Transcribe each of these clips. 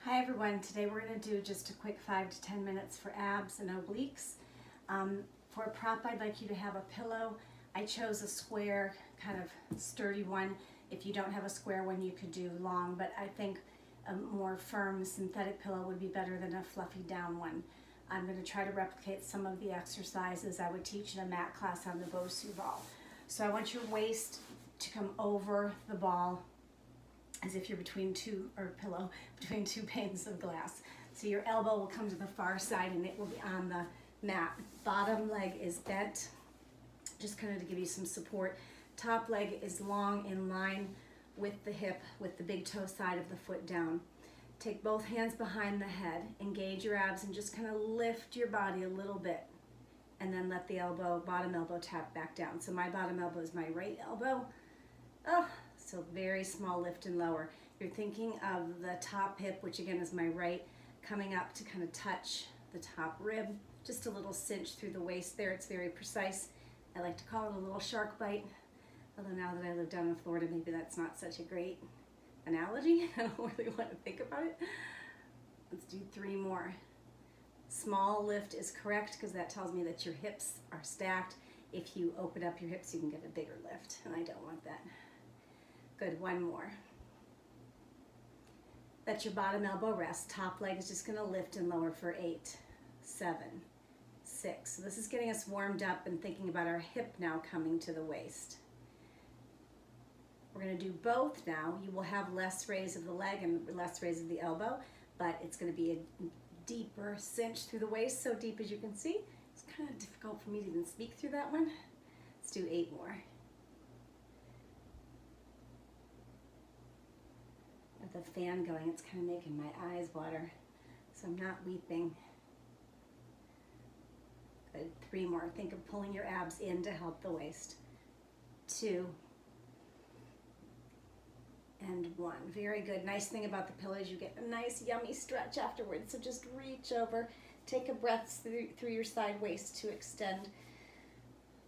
Hi everyone, today we're going to do just a quick 5 to 10 minutes for abs and obliques. For a prop, I'd like you to have a pillow. I chose a square, kind of sturdy one. If you don't have a square one, you could do long, but I think a more firm synthetic pillow would be better than a fluffy down one. I'm going to try to replicate some of the exercises I would teach in a mat class on the Bosu ball. So I want your waist to come over the ball as if you're between two panes of glass. So your elbow will come to the far side and it will be on the mat. Bottom leg is bent, just kind of to give you some support. Top leg is long in line with the hip, with the big toe side of the foot down. Take both hands behind the head, engage your abs, and just kind of lift your body a little bit. And then let the bottom elbow tap back down. So my bottom elbow is my right elbow. So very small lift and lower. You're thinking of the top hip, which again is my right, coming up to kind of touch the top rib. Just a little cinch through the waist there. It's very precise. I like to call it a little shark bite. Although now that I live down in Florida, maybe that's not such a great analogy. I don't really want to think about it. Let's do 3 more. Small lift is correct because that tells me that your hips are stacked. If you open up your hips, you can get a bigger lift, and I don't want that. Good, 1 more. Let your bottom elbow rest. Top leg is just gonna lift and lower for 8, 7, 6. So this is getting us warmed up and thinking about our hip now coming to the waist. We're gonna do both now. You will have less raise of the leg and less raise of the elbow, but it's gonna be a deeper cinch through the waist, so deep as you can see. It's kind of difficult for me to even speak through that one. Let's do 8 more. With the fan going, it's kind of making my eyes water, so I'm not weeping. Good, 3 more. Think of pulling your abs in to help the waist. 2 and 1. Very good. Nice thing about the pillow is you get a nice yummy stretch afterwards, so just reach over, take a breath through your side waist to extend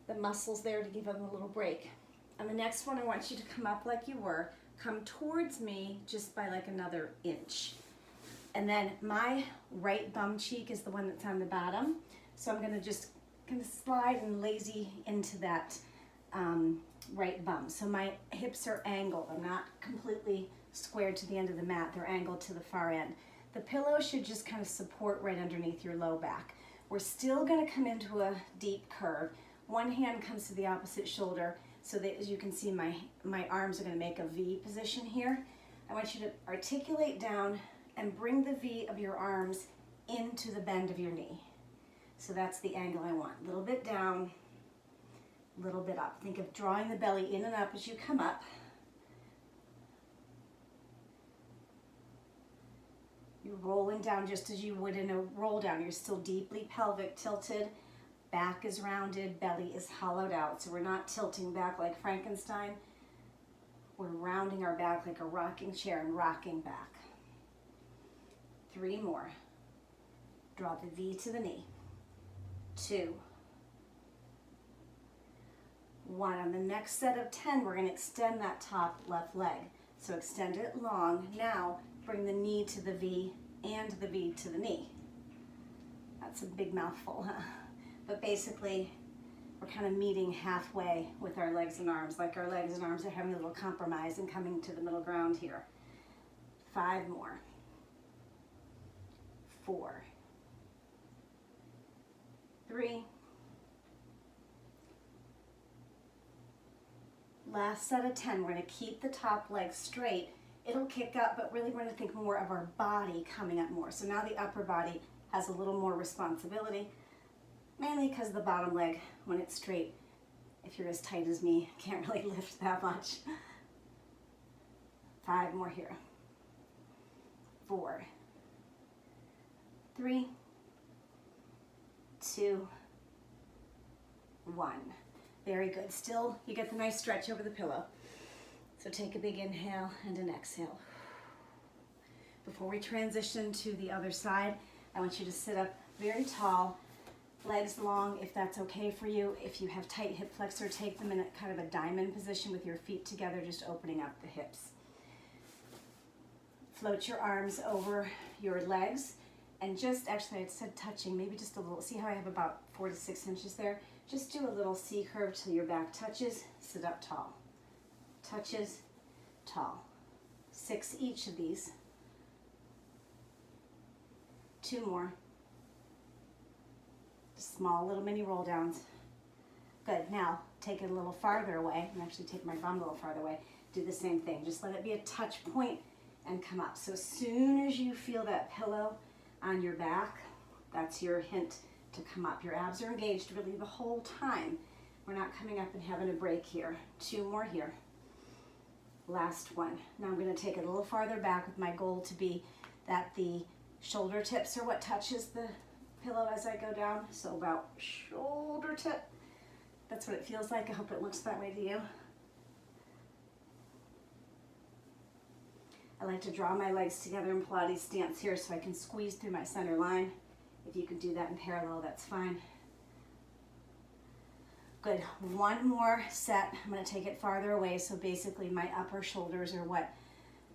the muscles there to give them a little break. On the next one, I want you to come up like you were. Come towards me just by like another inch. And then my right bum cheek is the one that's on the bottom. So I'm gonna just kind of slide and lazy into that right bum. So my hips are angled. I'm not completely squared to the end of the mat. They're angled to the far end. The pillow should just kind of support right underneath your low back. We're still gonna come into a deep curve. One hand comes to the opposite shoulder, so that as you can see, my arms are gonna make a V position here. I want you to articulate down and bring the V of your arms into the bend of your knee. So that's the angle I want. A little bit down, a little bit up. Think of drawing the belly in and up as you come up. You're rolling down just as you would in a roll down. You're still deeply pelvic tilted. Back is rounded, belly is hollowed out. So we're not tilting back like Frankenstein. We're rounding our back like a rocking chair and rocking back. 3 more. Draw the V to the knee. 2. 1. On the next set of 10, we're going to extend that top left leg. So extend it long. Now bring the knee to the V and the V to the knee. That's a big mouthful, huh? But basically, we're kind of meeting halfway with our legs and arms, like our legs and arms are having a little compromise and coming to the middle ground here. 5 more. 4. 3. Last set of 10, we're going to keep the top leg straight. It'll kick up, but really we're going to think more of our body coming up more. So now the upper body has a little more responsibility. Mainly because the bottom leg, when it's straight, if you're as tight as me, can't really lift that much. 5 more here. 4, 3, 2, 1. Very good. Still, you get the nice stretch over the pillow. So take a big inhale and an exhale. Before we transition to the other side, I want you to sit up very tall, legs long if that's okay for you. If you have tight hip flexor, take them in a kind of a diamond position with your feet together, just opening up the hips. Float your arms over your legs and just, actually I said touching, maybe just a little. See how I have about 4 to 6 inches there? Just do a little C curve till your back touches. Sit up tall. Touches, tall. 6 each of these. 2 more. Just small little mini roll downs. Good. Now take it a little farther away, and actually take my bum a little farther away. Do the same thing. Just let it be a touch point and come up. So as soon as you feel that pillow on your back, that's your hint to come up. Your abs are engaged really the whole time. We're not coming up and having a break here. 2 more here. Last one. Now I'm going to take it a little farther back with my goal to be that the shoulder tips are what touches the pillow as I go down. So about shoulder tip. That's what it feels like. I hope it looks that way to you. I like to draw my legs together in Pilates stance here so I can squeeze through my center line. If you can do that in parallel, that's fine. Good. 1 more set. I'm going to take it farther away, so basically my upper shoulders are what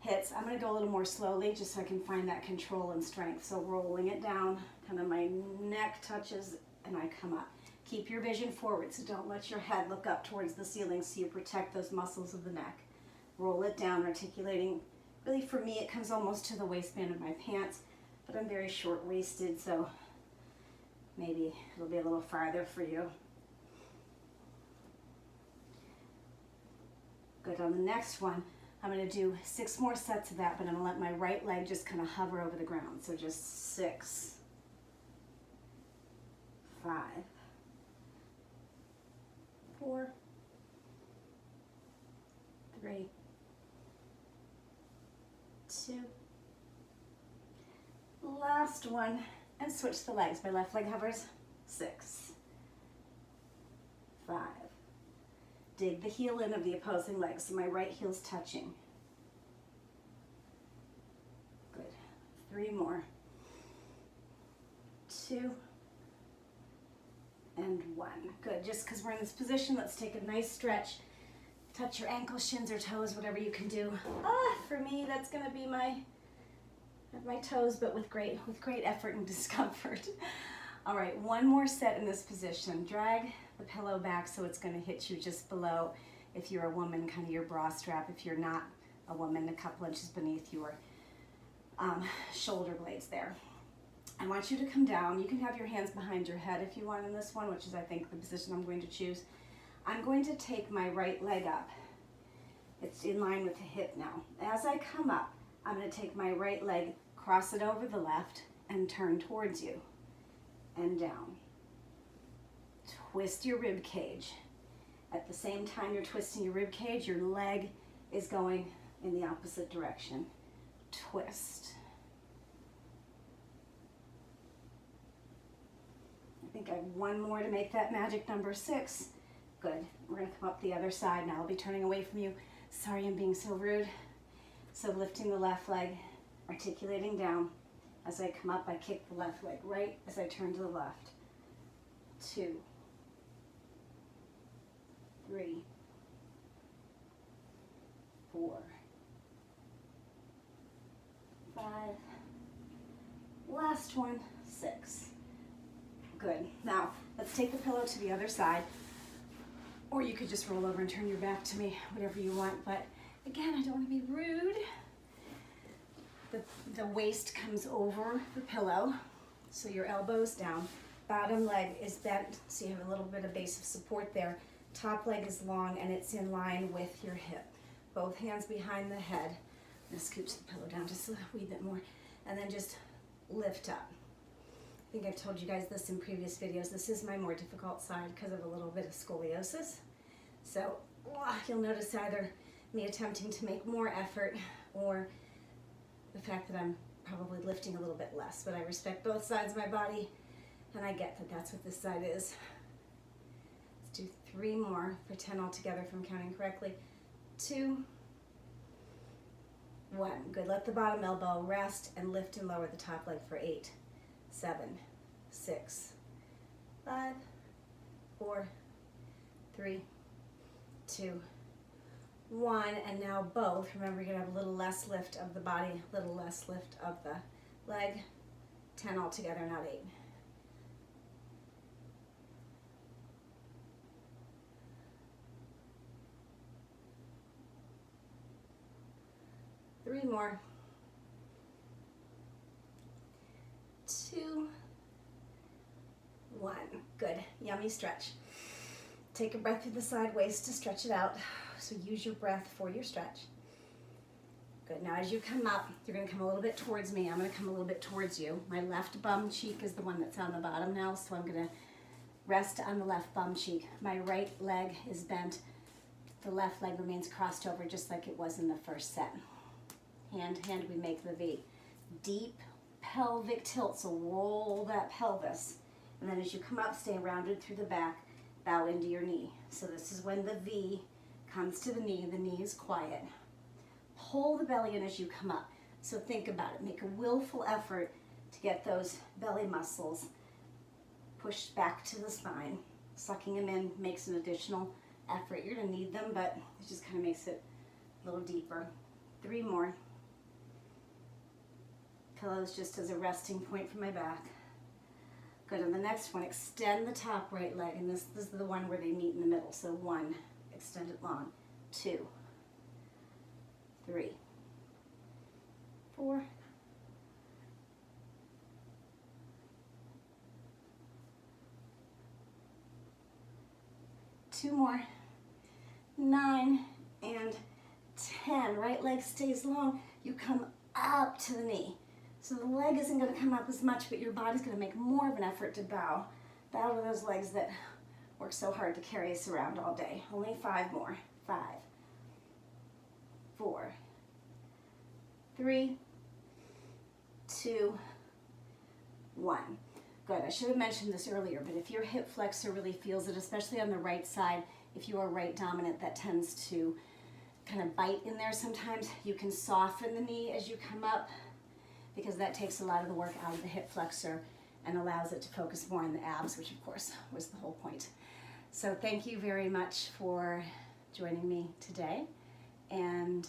hits. I'm going to go a little more slowly just so I can find that control and strength. So rolling it down, kind of my neck touches and I come up. Keep your vision forward, so don't let your head look up towards the ceiling so you protect those muscles of the neck. Roll it down, articulating. Really, for me, it comes almost to the waistband of my pants, but I'm very short-waisted, so maybe it'll be a little farther for you. Good. On the next one, I'm going to do 6 more sets of that, but I'm going to let my right leg just kind of hover over the ground. So just 6, 5, 4, 3, 2, last one, and switch the legs. My left leg hovers. 6, 5. Dig the heel in of the opposing leg, so my right heel's touching. Good. 3 more. 2 and 1. Good. Just because we're in this position, let's take a nice stretch. Touch your ankles, shins, or toes, whatever you can do. For me, that's going to be my toes, but with great effort and discomfort. All right, 1 more set in this position. Drag the pillow back so it's going to hit you just below, if you're a woman, kind of your bra strap. If you're not a woman, a couple inches beneath your shoulder blades there. I want you to come down. You can have your hands behind your head if you want in this one, which is, I think, the position I'm going to choose. I'm going to take my right leg up. It's in line with the hip now. As I come up, I'm going to take my right leg, cross it over the left, and turn towards you, and down. Twist your rib cage. At the same time you're twisting your rib cage, your leg is going in the opposite direction. Twist. I think I have 1 more to make that magic number 6. Good. We're going to come up the other side now. I'll be turning away from you. Sorry I'm being so rude. So lifting the left leg, articulating down. As I come up, I kick the left leg right as I turn to the left. 2, 3, 4, 5. Last one, 6. Good. Now, let's take the pillow to the other side. Or you could just roll over and turn your back to me, whatever you want. But again, I don't want to be rude. The waist comes over the pillow, so your elbow's down. Bottom leg is bent, so you have a little bit of base of support there. Top leg is long, and it's in line with your hip. Both hands behind the head. I'm going to scooch the pillow down just a wee bit more, and then just lift up. I think I've told you guys this in previous videos. This is my more difficult side because of a little bit of scoliosis. So you'll notice either me attempting to make more effort or the fact that I'm probably lifting a little bit less. But I respect both sides of my body, and I get that that's what this side is. Let's do 3 more for 10 altogether if I'm counting correctly. 2, 1. Good. Let the bottom elbow rest and lift and lower the top leg for 8, 7, 6, 5, 4, 3, 2, 1, and now both. Remember, you're gonna have a little less lift of the body, a little less lift of the leg. 10 altogether, not 8. Three more. 2, 1. Good. Yummy stretch. Take a breath through the side waist to stretch it out. So use your breath for your stretch. Good. Now as you come up, you're going to come a little bit towards me. I'm going to come a little bit towards you. My left bum cheek is the one that's on the bottom now, so I'm going to rest on the left bum cheek. My right leg is bent. The left leg remains crossed over just like it was in the first set. Hand, hand, we make the V. Deep pelvic tilt, so roll that pelvis. And then as you come up, stay rounded through the back, bow into your knee. So this is when the V comes to the knee is quiet. Pull the belly in as you come up. So think about it, make a willful effort to get those belly muscles pushed back to the spine. Sucking them in makes an additional effort. You're gonna need them, but it just kind of makes it a little deeper. 3 more. Pillows just as a resting point for my back. Good, on the next one, extend the top right leg, and this is the one where they meet in the middle. So 1, extend it long. 2, 3, 4, 2 more. 9 and 10. Right leg stays long. You come up to the knee. So the leg isn't going to come up as much, but your body's going to make more of an effort to bow. Bow to those legs that work so hard to carry us around all day. Only 5 more. 5, 4, 3, 2, 1. Good. I should have mentioned this earlier, but if your hip flexor really feels it, especially on the right side, if you are right dominant, that tends to kind of bite in there sometimes. You can soften the knee as you come up, because that takes a lot of the work out of the hip flexor and allows it to focus more on the abs, which of course was the whole point. So thank you very much for joining me today, and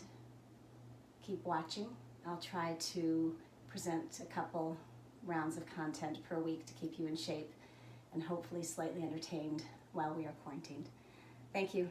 keep watching. I'll try to present a couple rounds of content per week to keep you in shape and hopefully slightly entertained while we are quarantined. Thank you.